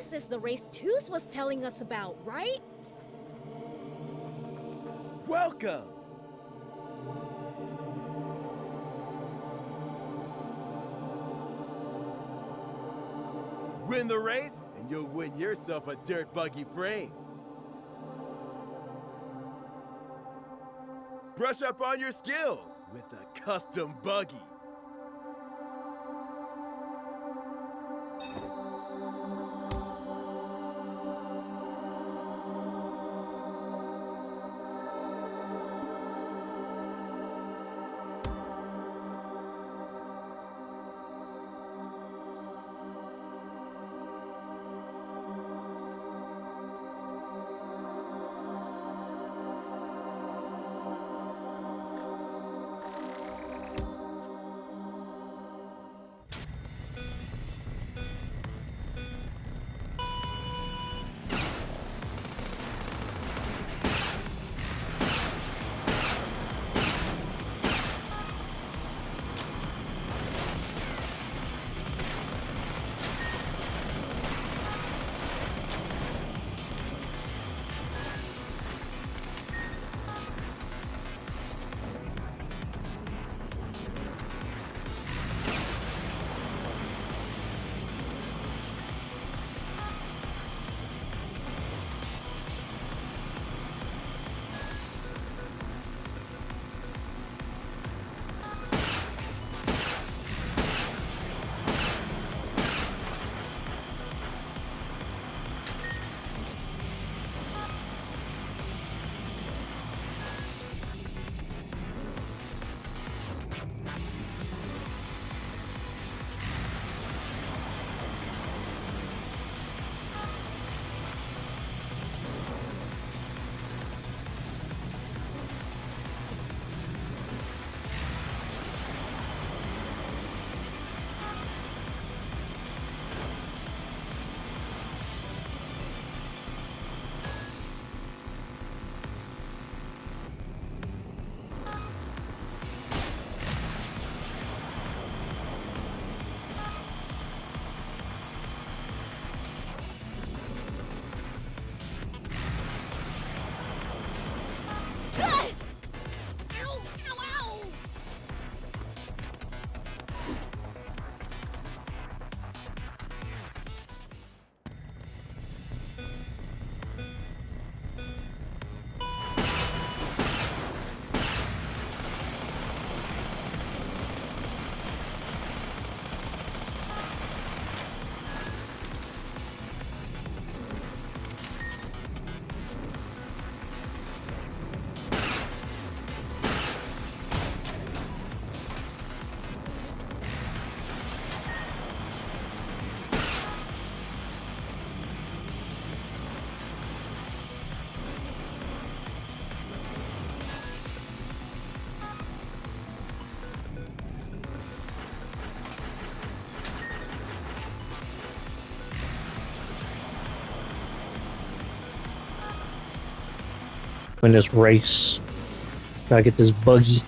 This is the race Tooth was telling us about, right? Welcome! Win the race, and you'll win yourself a dirt buggy frame. Brush up on your skills with a custom buggy. Win this race. Gotta get this buggy.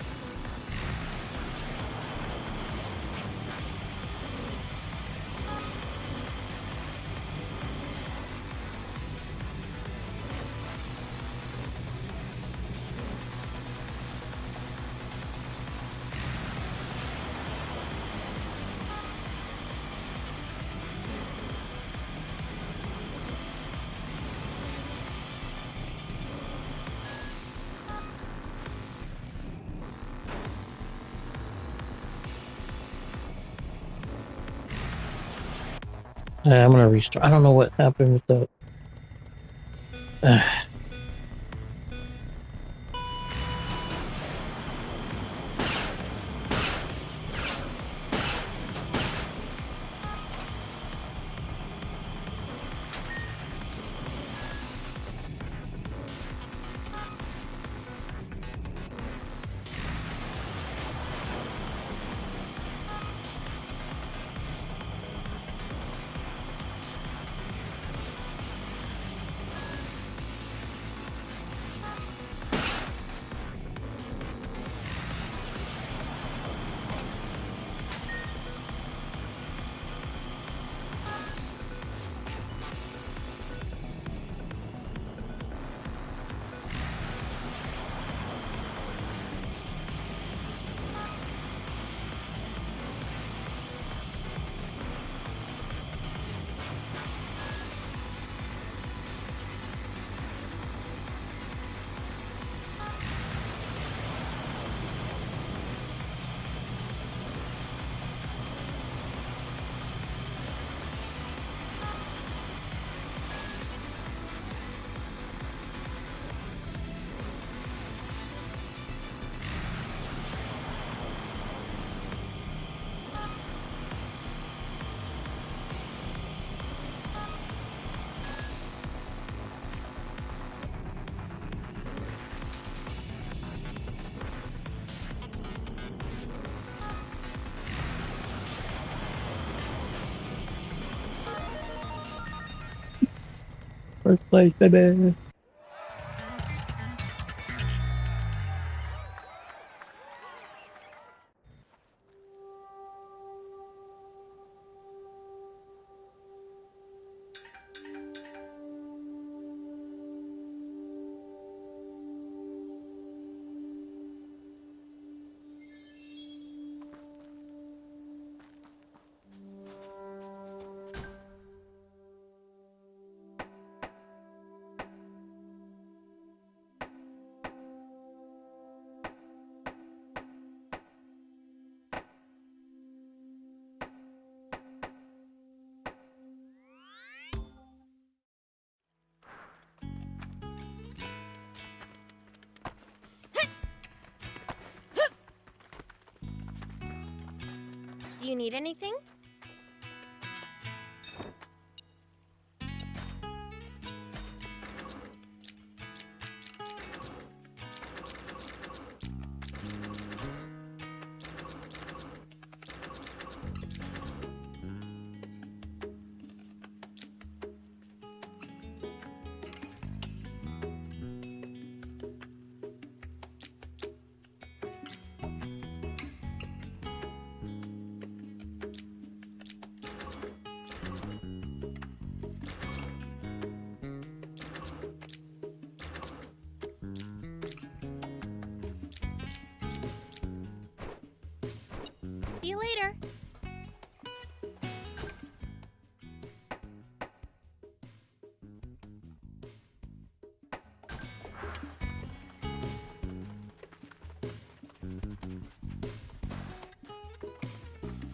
I'm gonna restart. I don't know what happened with the. First place, baby. Do you need anything? See you later.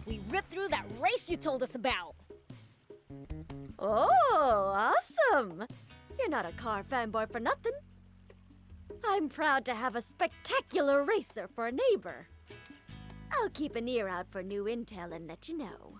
We ripped through that race you told us about. Oh, awesome! You're not a car fanboy for nothing. I'm proud to have a spectacular racer for a neighbor. I'll keep an ear out for new intel and let you know.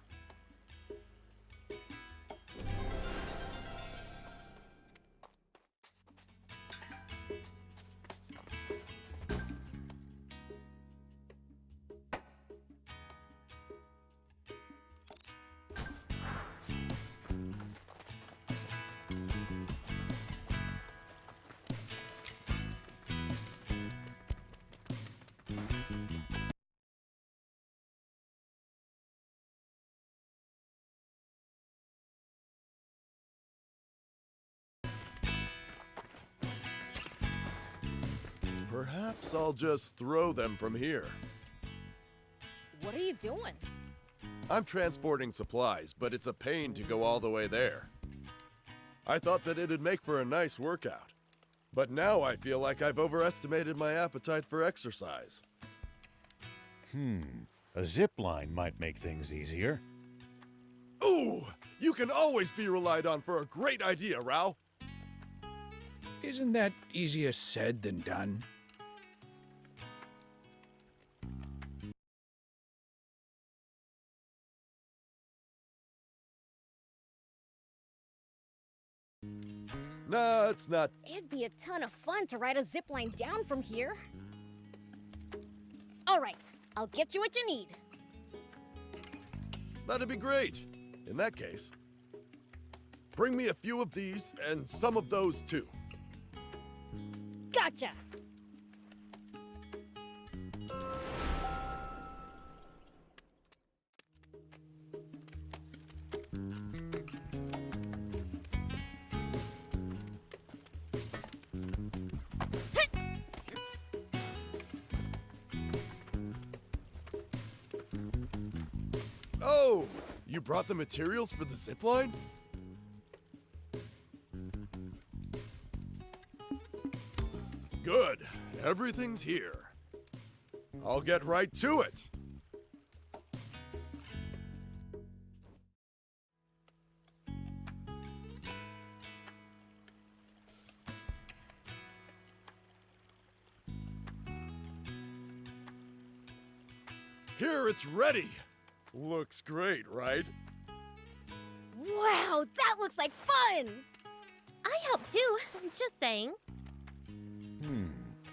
Perhaps I'll just throw them from here. What are you doing? I'm transporting supplies, but it's a pain to go all the way there. I thought that it'd make for a nice workout. But now I feel like I've overestimated my appetite for exercise. A zip line might make things easier. Ooh! You can always be relied on for a great idea, Rao! Isn't that easier said than done? Nah, it's not. It'd be a ton of fun to ride a zipline down from here. All right, I'll get you what you need. That'd be great. In that case, bring me a few of these and some of those too. Gotcha. Oh, you brought the materials for the zipline? Good. Everything's here. I'll get right to it. Here, it's ready. Looks great, right? Wow, that looks like fun! I help too, just saying.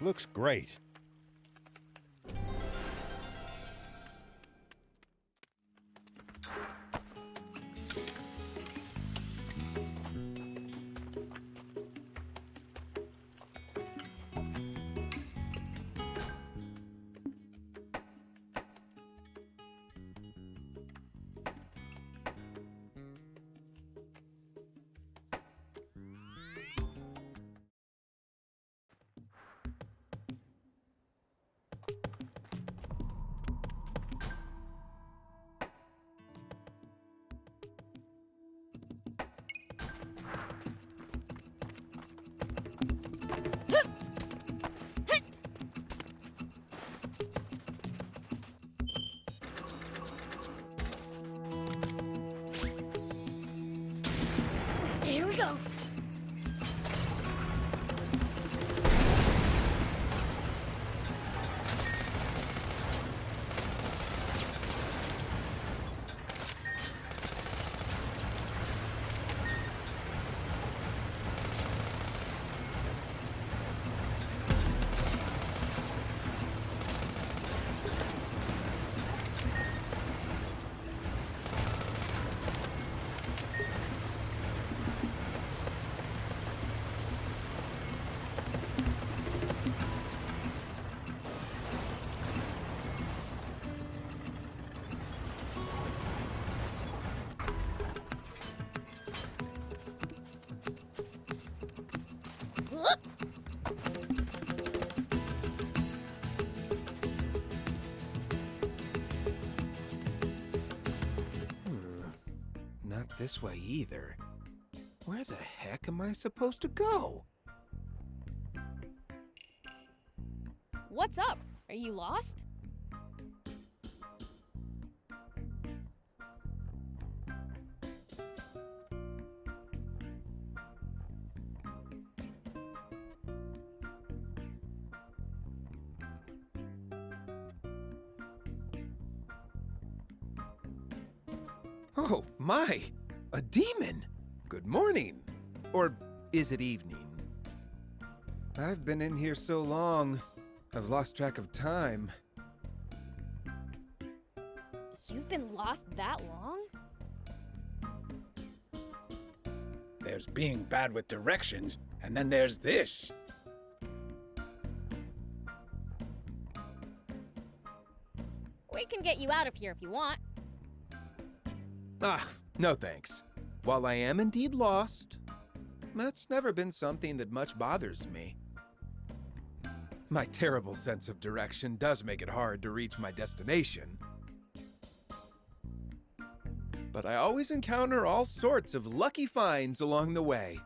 Looks great. this way either. Where the heck am I supposed to go? What's up? Are you lost? Oh, my! A demon! Good morning! Or is it evening? I've been in here so long, I've lost track of time. You've been lost that long? There's being bad with directions, and then there's this. We can get you out of here if you want. Ah, no thanks. While I am indeed lost, that's never been something that much bothers me. My terrible sense of direction does make it hard to reach my destination. But I always encounter all sorts of lucky finds along the way.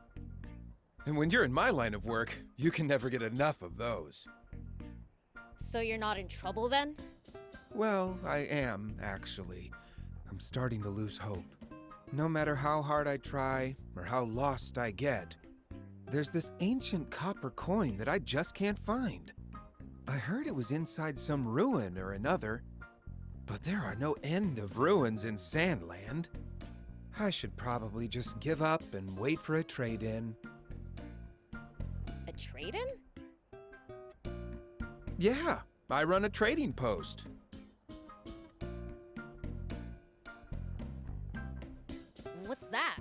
And when you're in my line of work, you can never get enough of those. So you're not in trouble then? Well, I am, actually. I'm starting to lose hope. No matter how hard I try, or how lost I get, there's this ancient copper coin that I just can't find. I heard it was inside some ruin or another, but there are no end of ruins in Sandland. I should probably just give up and wait for a trade-in. A trade-in? Yeah, I run a trading post. What's that?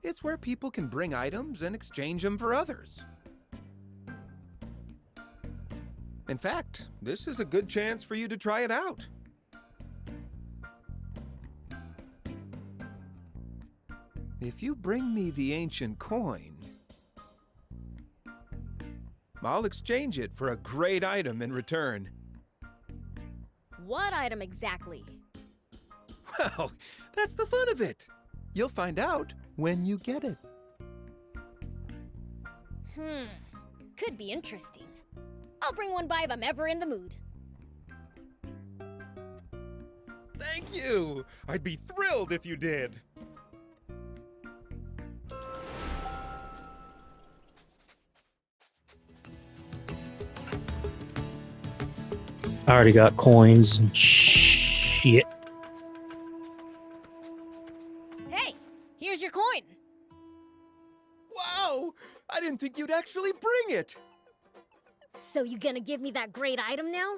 It's where people can bring items and exchange them for others. In fact, this is a good chance for you to try it out. If you bring me the ancient coin, I'll exchange it for a great item in return. What item exactly? Well, that's the fun of it. You'll find out when you get it. Could be interesting. I'll bring one by if I'm ever in the mood. Thank you! I'd be thrilled if you did. I already got coins and shit. Hey, here's your coin. Wow! I didn't think you'd actually bring it! So you gonna give me that great item now?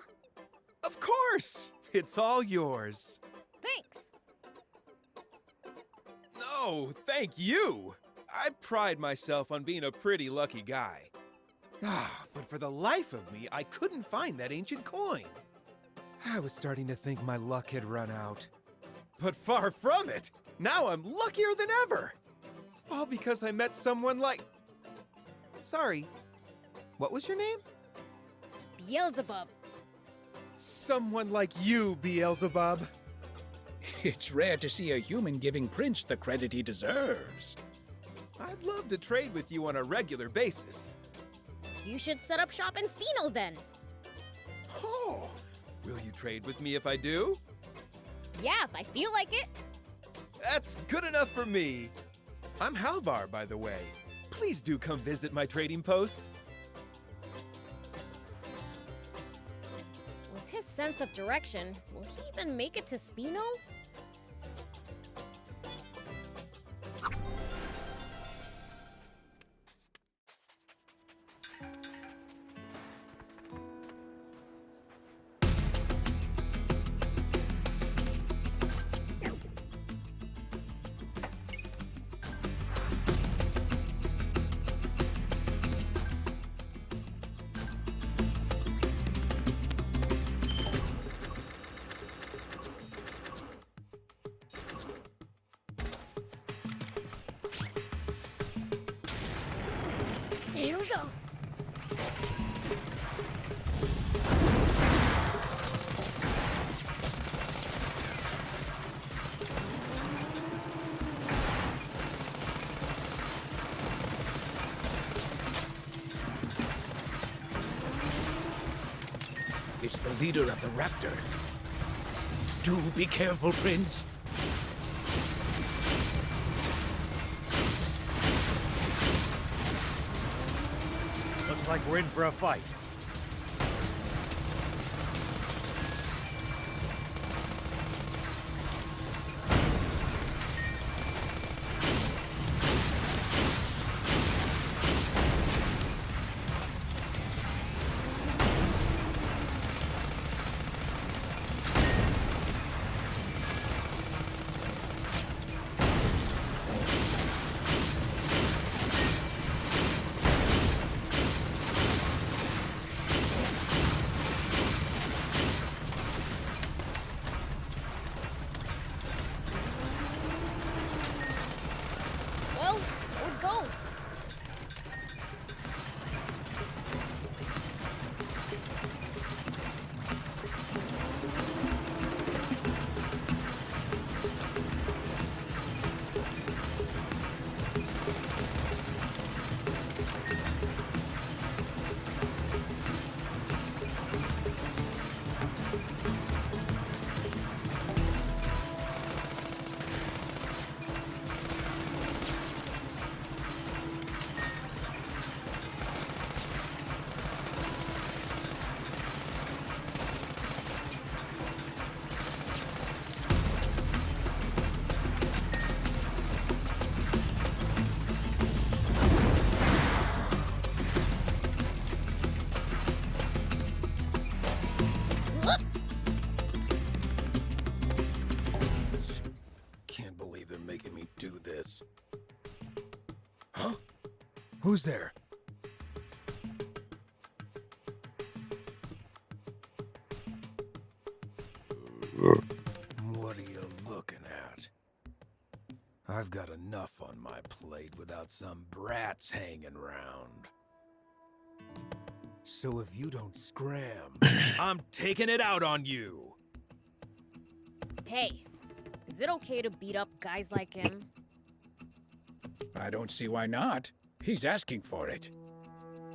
Of course! It's all yours. Thanks. No, thank you! I pride myself on being a pretty lucky guy. But for the life of me, I couldn't find that ancient coin. I was starting to think my luck had run out. But far from it! Now I'm luckier than ever! All because I met someone like... Sorry, what was your name? Beelzebub. Someone like you, Beelzebub. It's rare to see a human giving Prince the credit he deserves. I'd love to trade with you on a regular basis. You should set up shop in Spino then. Oh, will you trade with me if I do? Yeah, if I feel like it. That's good enough for me. I'm Halvar, by the way. Please do come visit my trading post. With his sense of direction, will he even make it to Spino? Here we go. It's the leader of the raptors. Do be careful, Prince. Looks like we're in for a fight. Well, so it goes. Can't believe they're making me do this. Huh? Who's there? What are you looking at? I've got enough on my plate without some brats hanging around. So if you don't scram, I'm taking it out on you! Hey, is it okay to beat up guys like him? I don't see why not. He's asking for it.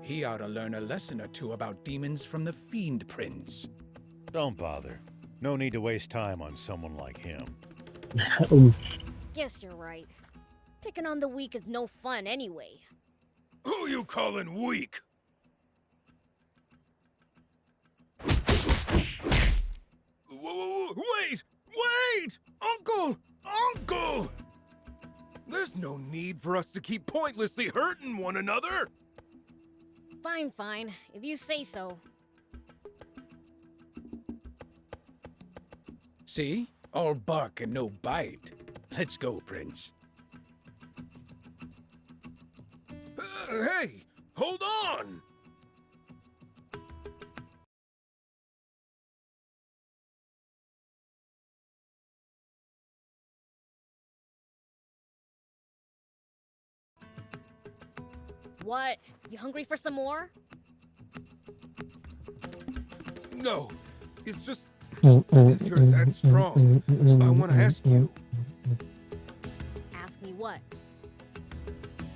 He ought to learn a lesson or two about demons from the Fiend Prince. Don't bother. No need to waste time on someone like him. Guess you're right. Taking on the weak is no fun anyway. Who you calling weak? Wait! Wait! Uncle! Uncle! There's no need for us to keep pointlessly hurting one another! Fine, fine. If you say so. See? All bark and no bite. Let's go, Prince. Hey! Hold on! What? You hungry for some more? No, it's just... If you're that strong, I want to ask you. Ask me what?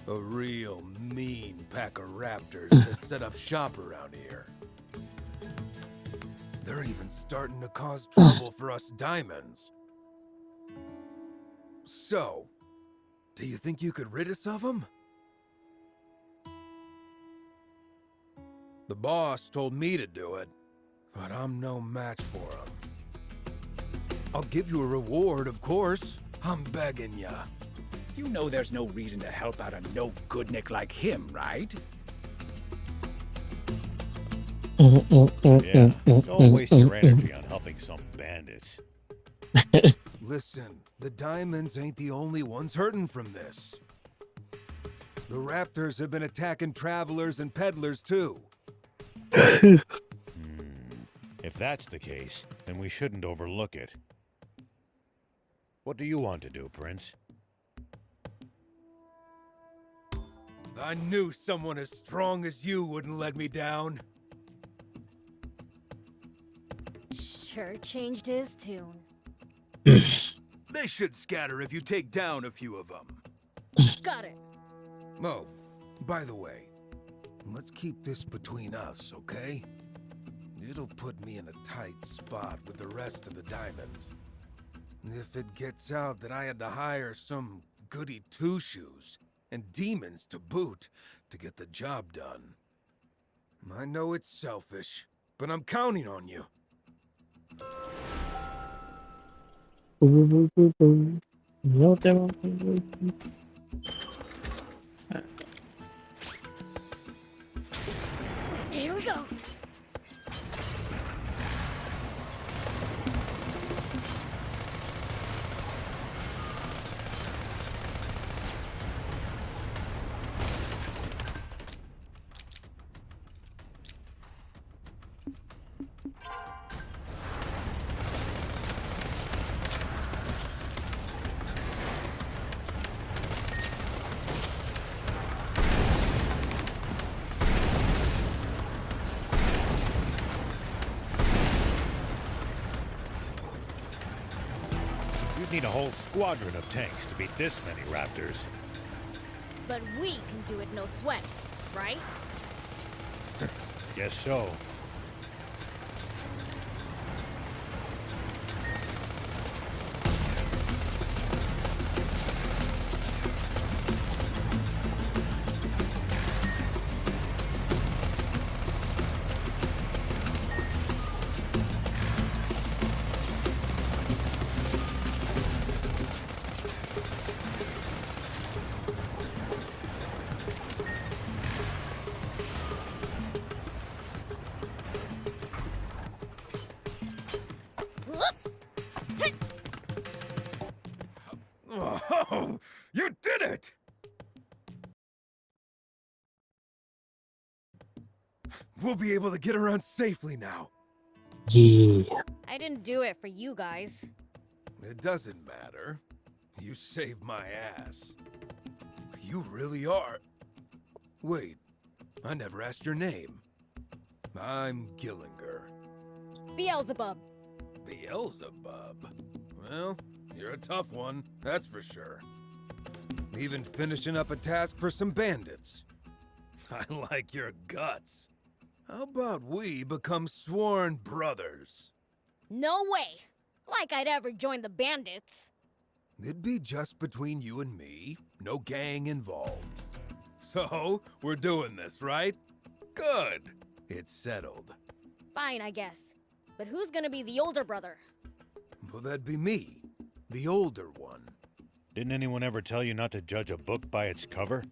A real mean pack of raptors that set up shop around here. They're even starting to cause trouble for us diamonds. So, do you think you could rid us of them? The boss told me to do it, but I'm no match for him. I'll give you a reward, of course. I'm begging ya. You know there's no reason to help out a no-goodnik like him, right? Yeah, don't waste your energy on helping some bandits. Listen, the diamonds ain't the only ones hurting from this. The raptors have been attacking travelers and peddlers too. If that's the case, then we shouldn't overlook it. What do you want to do, Prince? I knew someone as strong as you wouldn't let me down. Sure changed his tune. They should scatter if you take down a few of them. Got it. Oh, by the way, let's keep this between us, okay? It'll put me in a tight spot with the rest of the diamonds. If it gets out that I had to hire some goody two-shoes, and demons to boot, to get the job done. I know it's selfish, but I'm counting on you. Boo, boo, boo, boo. No, there won't be. Here we go. You'd need a whole squadron of tanks to beat this many raptors. But we can do it no sweat, right? Guess so. Oh, you did it! We'll be able to get around safely now. Yeah. I didn't do it for you guys. It doesn't matter. You saved my ass. You really are. Wait, I never asked your name. I'm Gillinger. Beelzebub. Beelzebub? Well, you're a tough one, that's for sure. Even finishing up a task for some bandits. I like your guts. How about we become sworn brothers? No way. Like I'd ever join the bandits. It'd be just between you and me, no gang involved. So, we're doing this, right? Good. It's settled. Fine, I guess. But who's gonna be the older brother? Well, that'd be me, the older one. Didn't anyone ever tell you not to judge a book by its cover?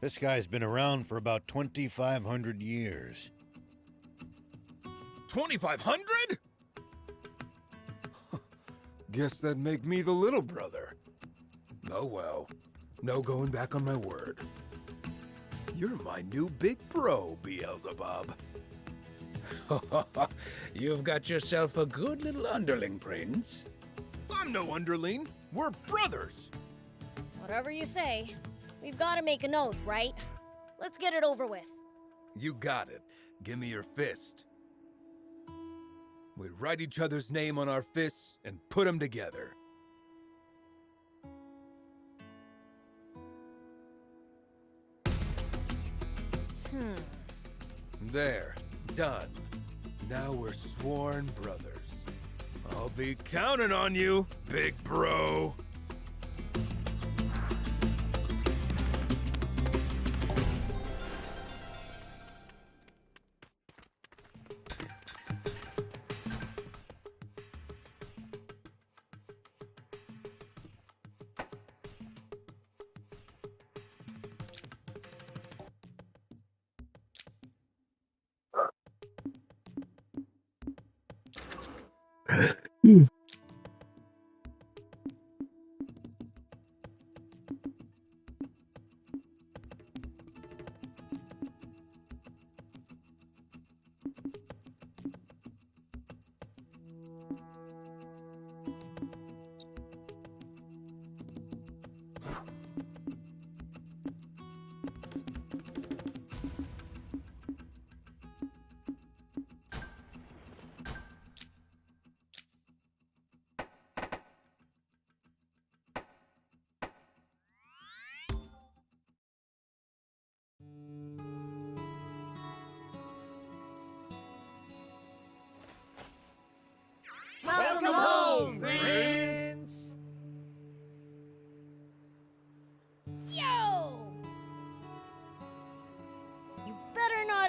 This guy's been around for about 2,500 years. 2,500? Guess that'd make me the little brother. Oh well, no going back on my word. You're my new big bro, Beelzebub. You've got yourself a good little underling, Prince. I'm no underling. We're brothers. Whatever you say. We've gotta make an oath, right? Let's get it over with. You got it. Give me your fist. We write each other's name on our fists and put them together. There. Done. Now we're sworn brothers. I'll be counting on you, big bro.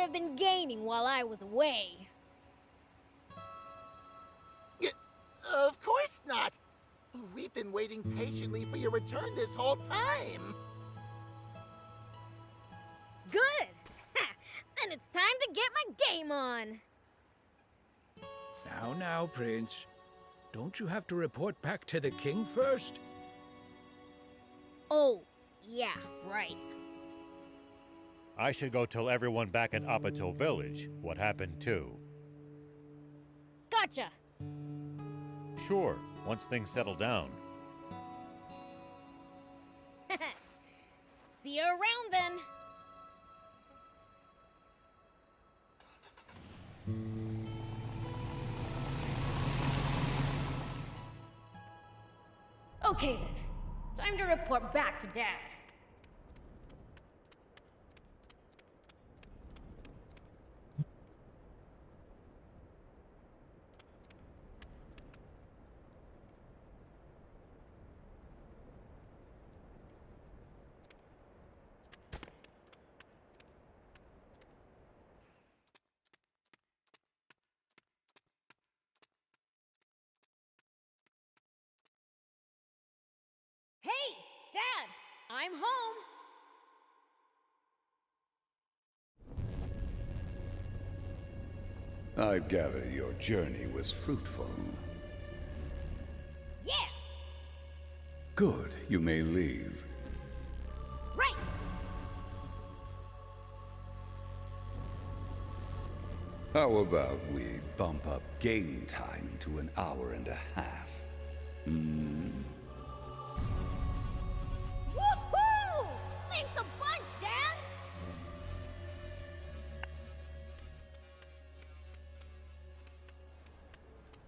have been gaining while I was away. Of course not. We've been waiting patiently for your return this whole time. Good! Ha! Then it's time to get my game on! Now, Prince. Don't you have to report back to the king first? Oh, yeah, right. I should go tell everyone back in Apatow Village what happened too. Gotcha! Sure, once things settle down. See you around then! Okay then. Time to report back to Dad. Hey, Dad! I'm home! I gather your journey was fruitful. Yeah! Good, you may leave. Right! How about we bump up game time to an hour and a half? Hmm? Woohoo! Thanks a bunch, Dad!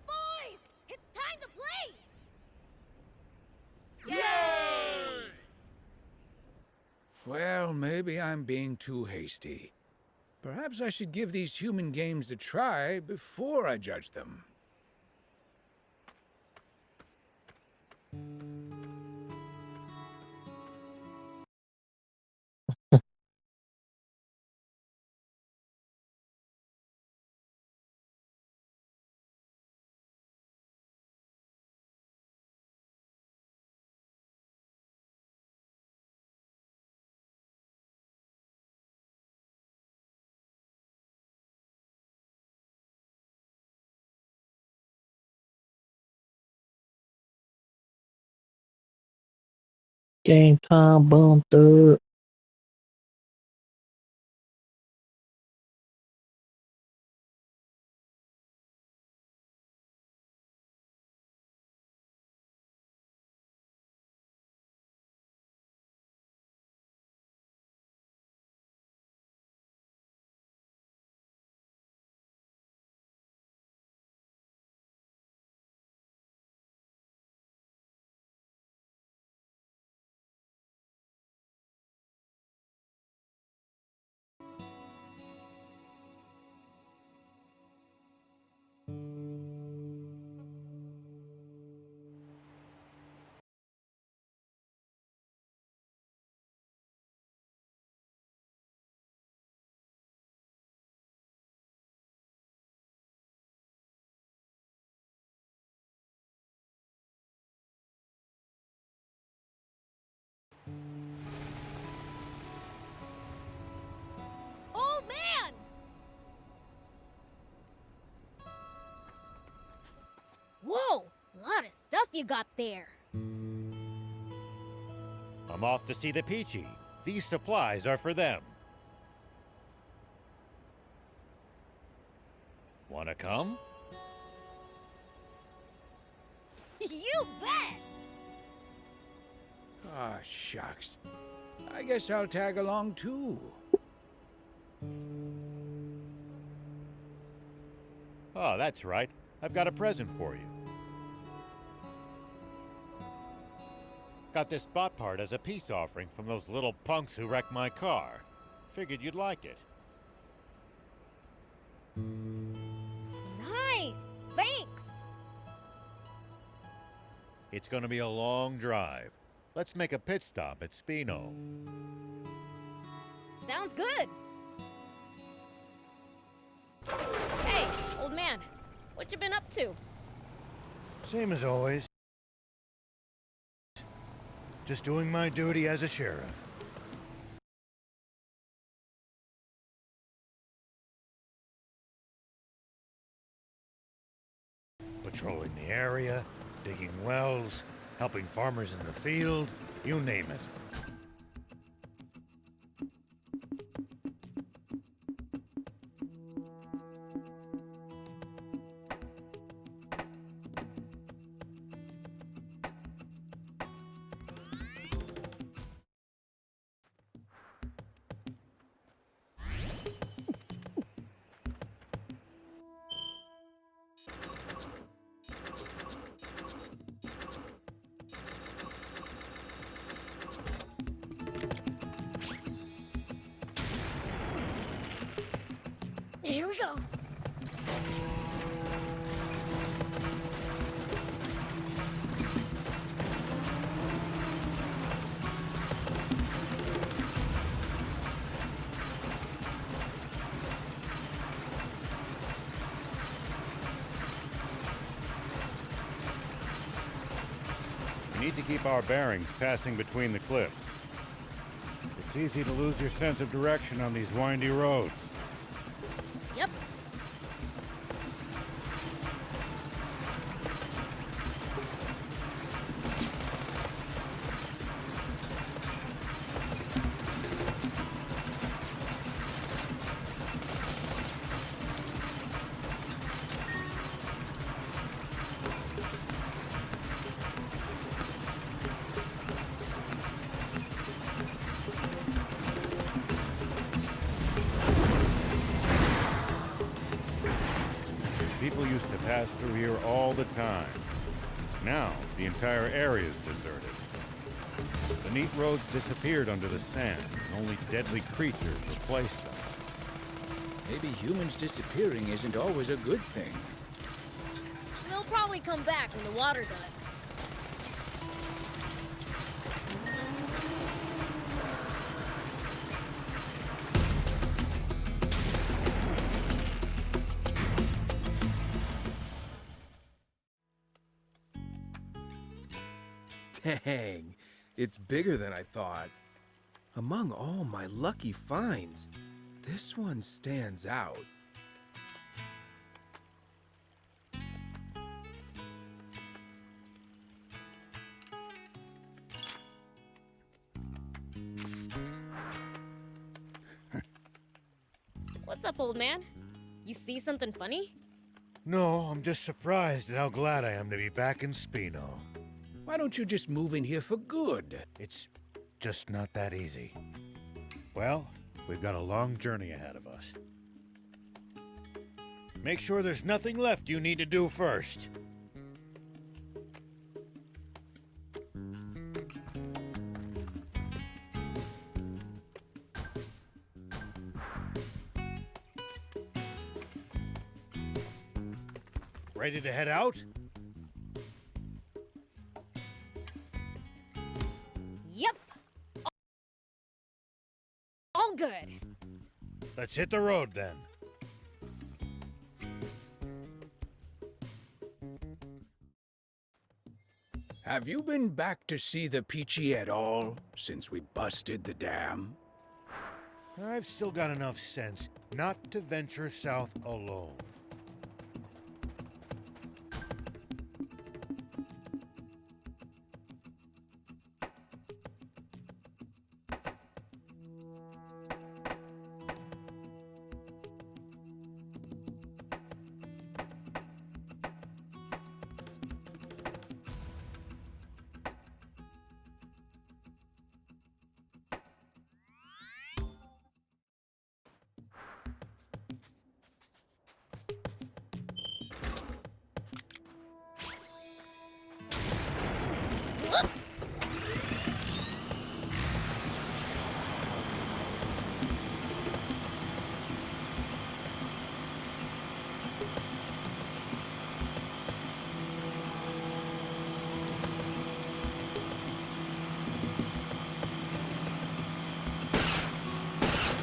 Boys, it's time to play! Yay! Well, maybe I'm being too hasty. Perhaps I should give these human games a try before I judge them. Game time bumper. Old man! Whoa! Lot of stuff you got there. I'm off to see the Peachy. These supplies are for them. Wanna come? You bet! Ah, shucks. I guess I'll tag along too. Oh, that's right. I've got a present for you. Got this spot part as a peace offering from those little punks who wrecked my car. Figured you'd like it. Nice! Thanks! It's gonna be a long drive. Let's make a pit stop at Spino. Sounds good! What you been up to? Same as always. Just doing my duty as a sheriff. Patrolling the area, digging wells, helping farmers in the field, you name it. Here we go. We need to keep our bearings passing between the cliffs. It's easy to lose your sense of direction on these windy roads. Yep. People used to pass through here all the time. Now, the entire area is deserted. The neat roads disappeared under the sand, and only deadly creatures replaced them. Maybe humans disappearing isn't always a good thing. They'll probably come back when the water does. Dang, it's bigger than I thought. Among all my lucky finds, this one stands out. What's up, old man? You see something funny? No, I'm just surprised at how glad I am to be back in Spino. Why don't you just move in here for good? It's just not that easy. Well, we've got a long journey ahead of us. Make sure there's nothing left you need to do first. Ready to head out? Yep. All good. Let's hit the road then. Have you been back to see the Peachy at all since we busted the dam? I've still got enough sense not to venture south alone.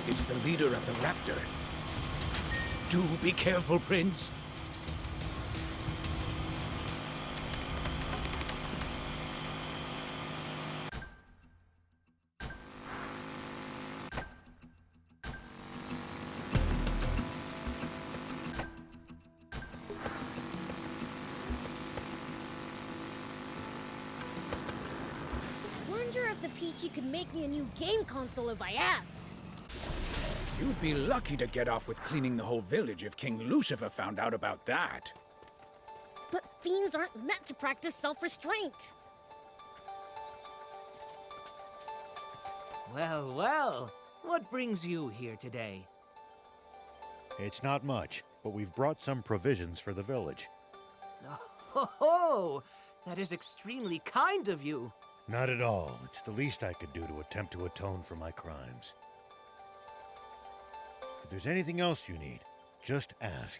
It's the leader of the Raptors. Do be careful, Prince. could make me a new game console if I asked. You'd be lucky to get off with cleaning the whole village if King Lucifer found out about that. But fiends aren't meant to practice self-restraint. Well, well. What brings you here today? It's not much, but we've brought some provisions for the village. Oh, that is extremely kind of you. Not at all. It's the least I could do to attempt to atone for my crimes. If there's anything else you need, just ask.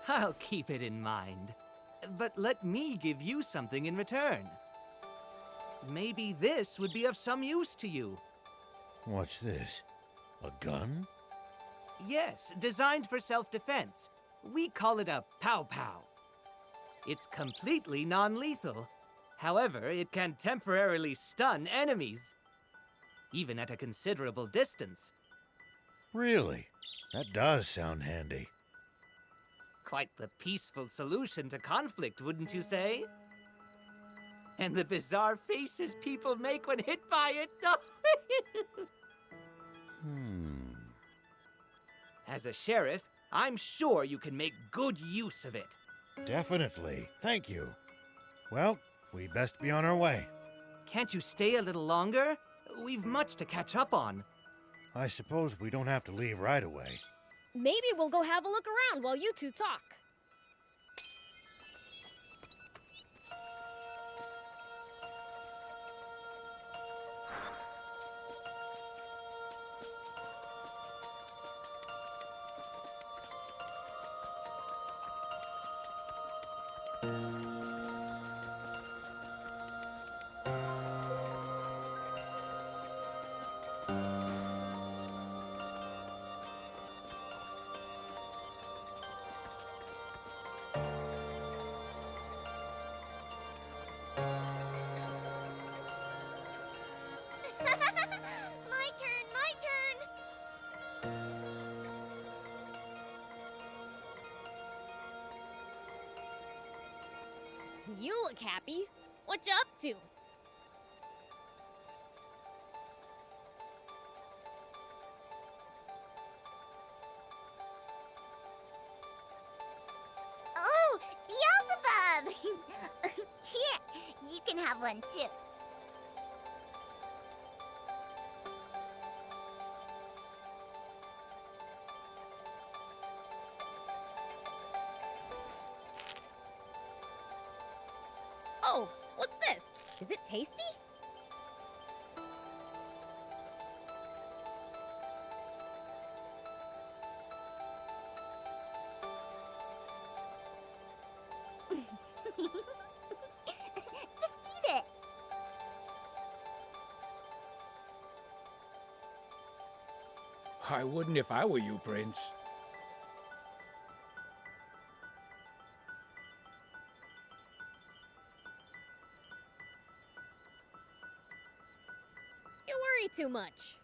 I'll keep it in mind. But let me give you something in return. Maybe this would be of some use to you. What's this? A gun? Yes, designed for self-defense. We call it a pow-pow. It's completely non-lethal. However, it can temporarily stun enemies, even at a considerable distance. Really? That does sound handy. Quite the peaceful solution to conflict, wouldn't you say? And the bizarre faces people make when hit by it. As a sheriff, I'm sure you can make good use of it. Definitely. Thank you. Well, we best be on our way. Can't you stay a little longer? We've much to catch up on. I suppose we don't have to leave right away. Maybe we'll go have a look around while you two talk. My turn, my turn! You look happy. What you up to? Oh, Beelzebub! Here, you can have one too. Oh, what's this? Is it tasty? Just eat it. I wouldn't if I were you, Prince. You worry too much.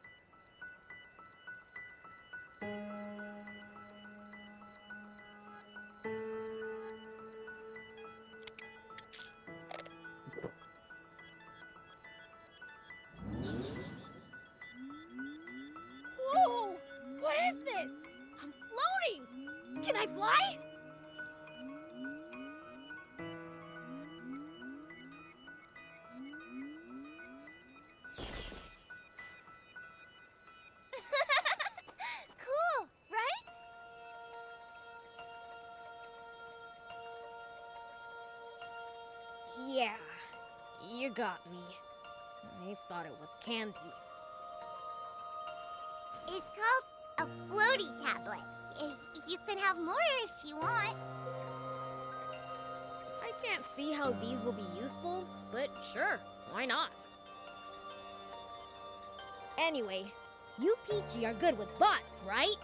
Whoa! What is this? I'm floating! Can I fly? Cool, right? Yeah, you got me. I thought it was candy. It's called a floaty tablet. You can have more if you want. I can't see how these will be useful, but sure, why not? Anyway, you Peachy are good with bots, right?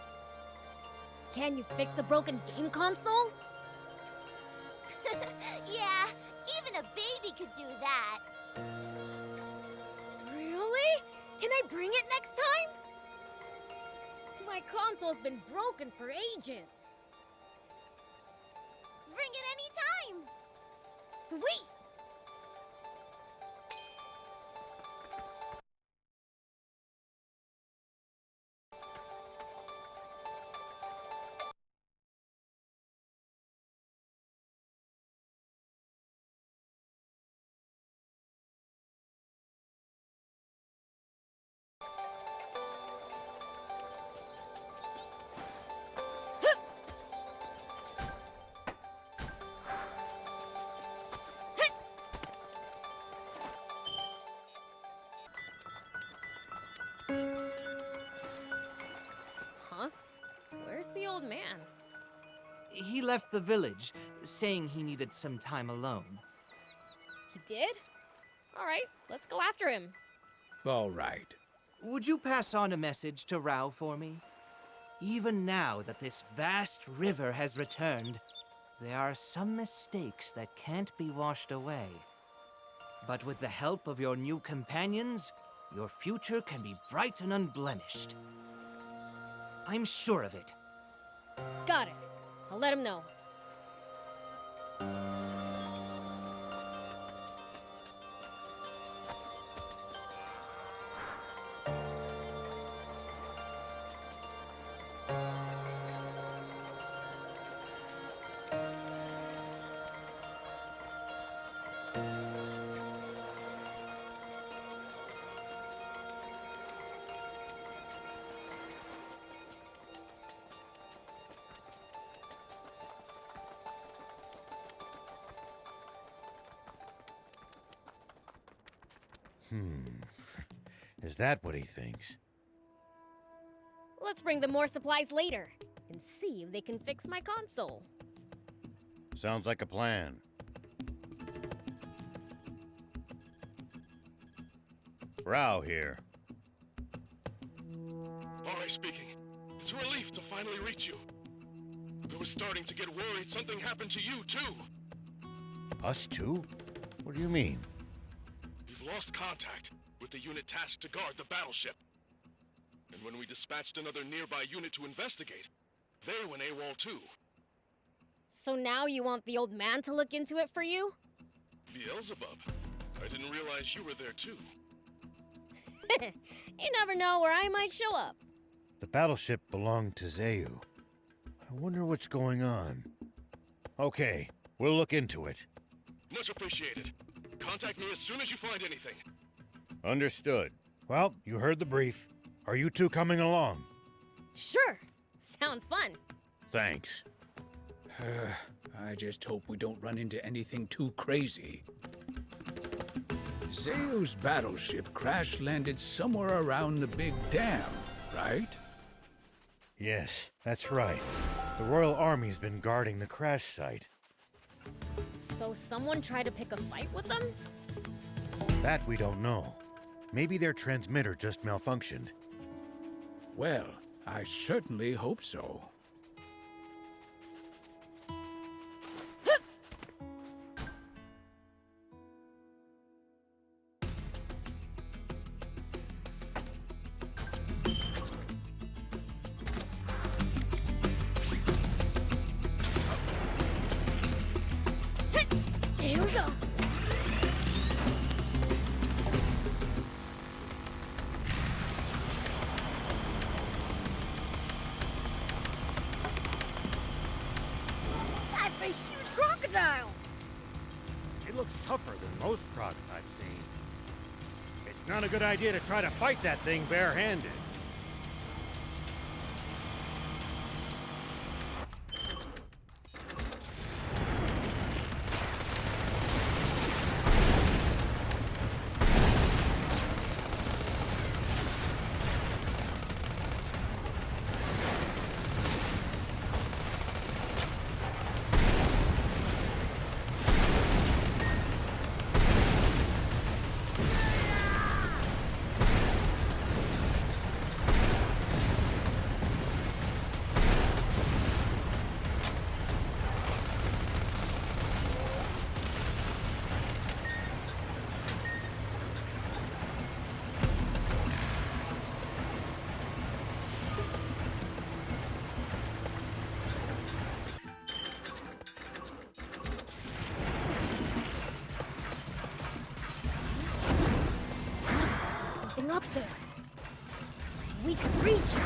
Can you fix a broken game console? Yeah, even a baby could do that. Really? Can I bring it next time? My console's been broken for ages. Bring it anytime. Sweet! old man? He left the village, saying he needed some time alone. He did? All right, let's go after him. All right. Would you pass on a message to Rao for me? Even now that this vast river has returned, there are some mistakes that can't be washed away. But with the help of your new companions, your future can be bright and unblemished. I'm sure of it. Got it. I'll let him know. Is that what he thinks? Let's bring them more supplies later and see if they can fix my console. Sounds like a plan. Rao here. Ari speaking. It's a relief to finally reach you. I was starting to get worried something happened to you, too. Us too? What do you mean? We've lost contact with the unit tasked to guard the battleship. And when we dispatched another nearby unit to investigate, they went AWOL too. So now you want the old man to look into it for you? Beelzebub, I didn't realize you were there too. You never know where I might show up. The battleship belonged to Zayu. I wonder what's going on. Okay, we'll look into it. Much appreciated. Contact me as soon as you find anything. Understood. Well, you heard the brief. Are you two coming along? Sure. Sounds fun. Thanks. I just hope we don't run into anything too crazy. Zayu's battleship crash-landed somewhere around the big dam, right? Yes, that's right. The Royal Army's been guarding the crash site. So someone tried to pick a fight with them? That we don't know. Maybe their transmitter just malfunctioned. Well, I certainly hope so. Here we go. That's a huge crocodile! It looks tougher than most crocs I've seen. It's not a good idea to try to fight that thing barehanded. Something up there. We could reach it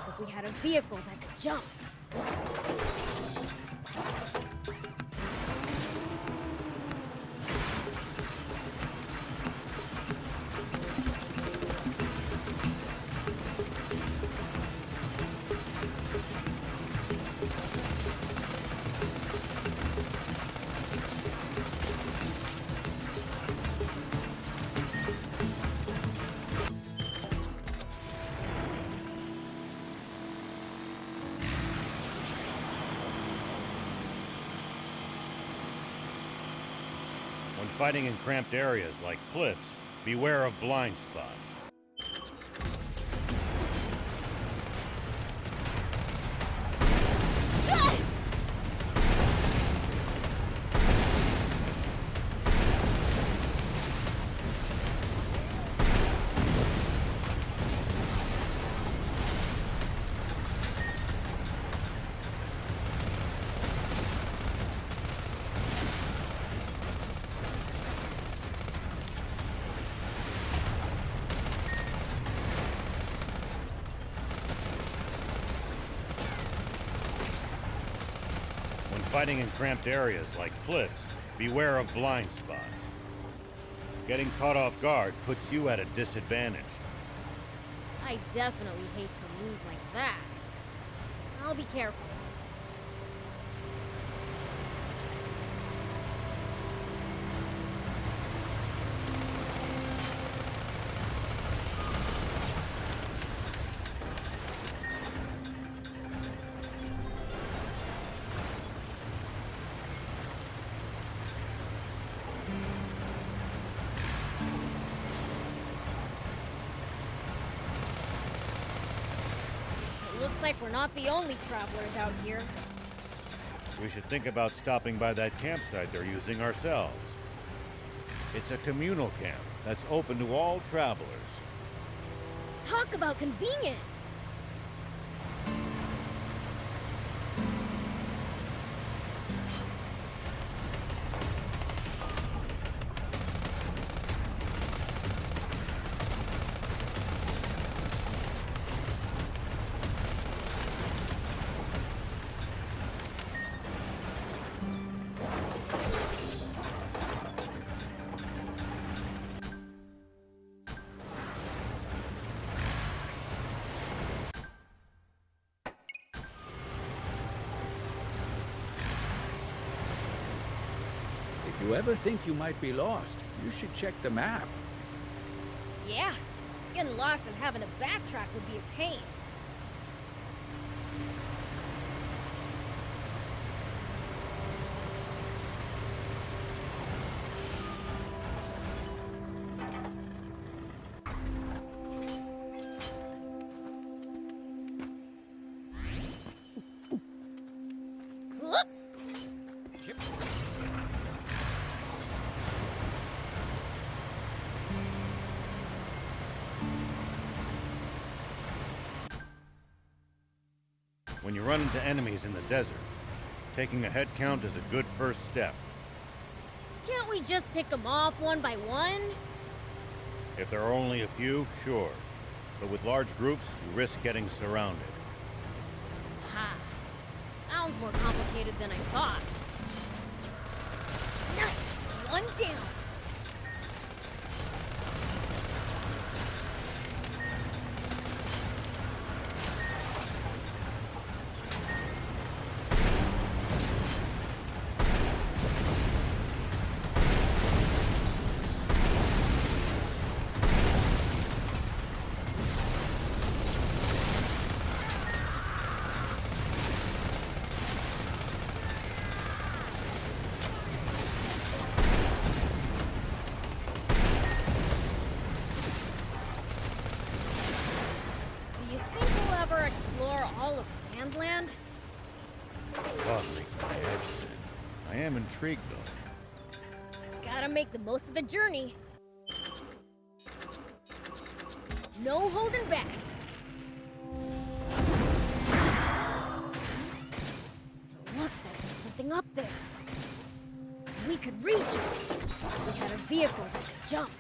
if we had a vehicle that could jump. fighting in cramped areas like cliffs, beware of blind spots. Fighting in cramped areas like cliffs, beware of blind spots. Getting caught off guard puts you at a disadvantage. I definitely hate to lose like that. I'll be careful. Looks like we're not the only travelers out here. We should think about stopping by that campsite they're using ourselves. It's a communal camp that's open to all travelers. Talk about convenient! If you ever think you might be lost, you should check the map. Yeah, getting lost and having to backtrack would be a pain. Whoop! When you run into enemies in the desert, taking a head count is a good first step. Can't we just pick them off one by one? If there are only a few, sure. But with large groups, you risk getting surrounded. Ha! Sounds more complicated than I thought. Nice! One down! Explore all of Sandland? Thought makes my head spin. I am intrigued, though. Gotta make the most of the journey. No holding back. Looks like there's something up there. We could reach it. We had a vehicle that could jump.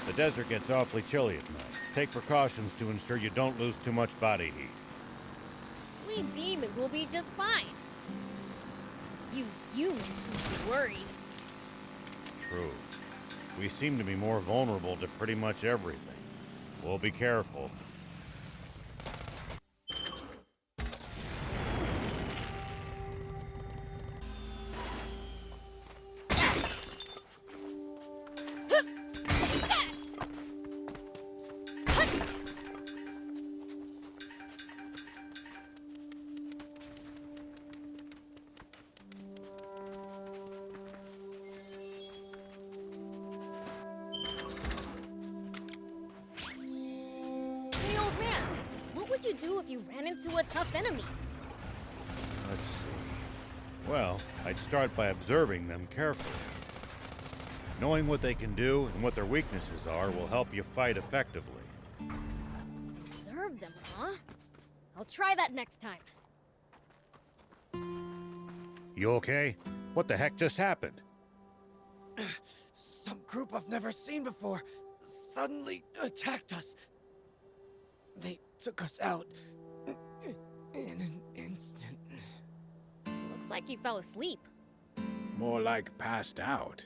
The desert gets awfully chilly at night. Take precautions to ensure you don't lose too much body heat. We demons will be just fine. You humans would be worried. True. We seem to be more vulnerable to pretty much everything. We'll be careful. Hey, old man, what would you do if you ran into a tough enemy? Let's see. Well, I'd start by observing them carefully. Knowing what they can do and what their weaknesses are will help you fight effectively. Observe them, huh? I'll try that next time. You okay? What the heck just happened? Some group I've never seen before suddenly attacked us. They took us out in an instant. Looks like you fell asleep. More like passed out.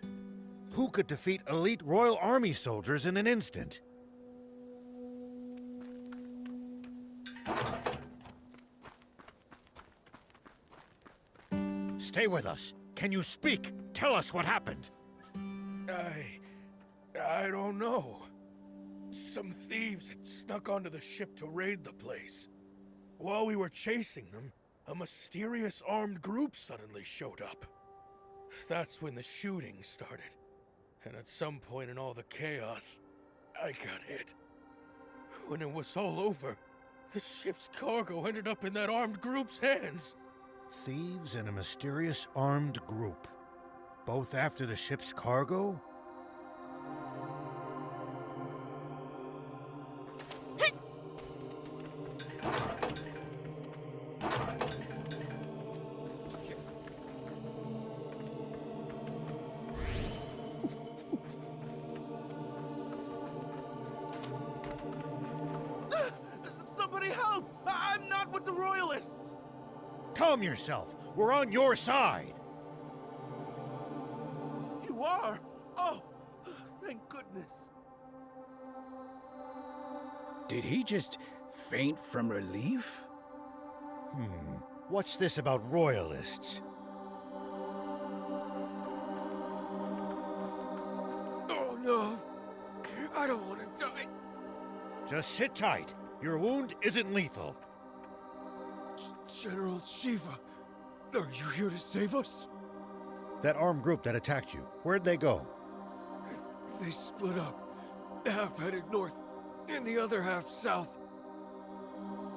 Who could defeat elite Royal Army soldiers in an instant? Stay with us. Can you speak? Tell us what happened. I don't know. Some thieves had snuck onto the ship to raid the place. While we were chasing them, a mysterious armed group suddenly showed up. That's when the shooting started. And at some point in all the chaos, I got hit. When it was all over, the ship's cargo ended up in that armed group's hands. Thieves and a mysterious armed group. Both after the ship's cargo? Somebody help! I'm not with the Royalists! Calm yourself. We're on your side. You are? Oh, thank goodness. Did he just faint from relief? What's this about royalists? Oh no! I don't want to die. Just sit tight. Your wound isn't lethal. General Shiva, are you here to save us? That armed group that attacked you, where'd they go? They split up. Half headed north, and the other half south.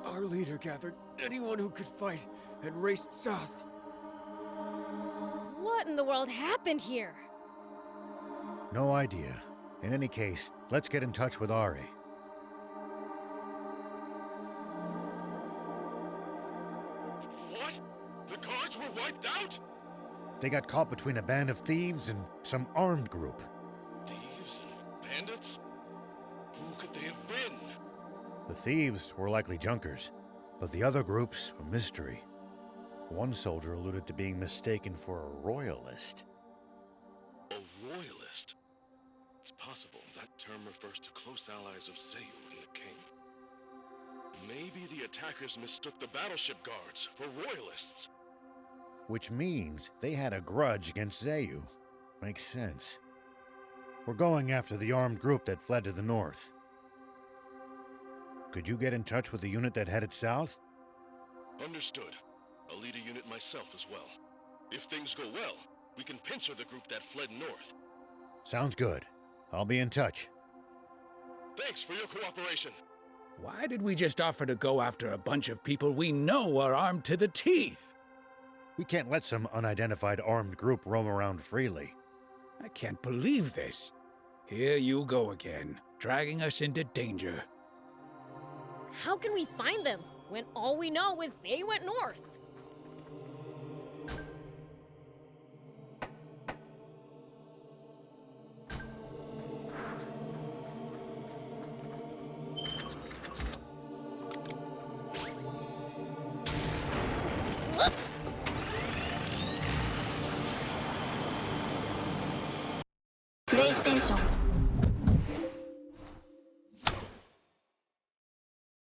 Our leader gathered anyone who could fight and raced south. What in the world happened here? No idea. In any case, let's get in touch with Ari. What? The guards were wiped out? They got caught between a band of thieves and some armed group. Thieves and bandits? Who could they have been? The thieves were likely junkers, but the other groups were mystery. One soldier alluded to being mistaken for a royalist. A royalist? It's possible that term refers to close allies of Zayu and the king. Maybe the attackers mistook the battleship guards for royalists. Which means they had a grudge against Zayu. Makes sense. We're going after the armed group that fled to the north. Could you get in touch with the unit that headed south? Understood. I'll lead a unit myself as well. If things go well, we can pincer the group that fled north. Sounds good. I'll be in touch. Thanks for your cooperation. Why did we just offer to go after a bunch of people we know are armed to the teeth? We can't let some unidentified armed group roam around freely. I can't believe this. Here you go again, dragging us into danger. How can we find them when all we know is they went north? ステーション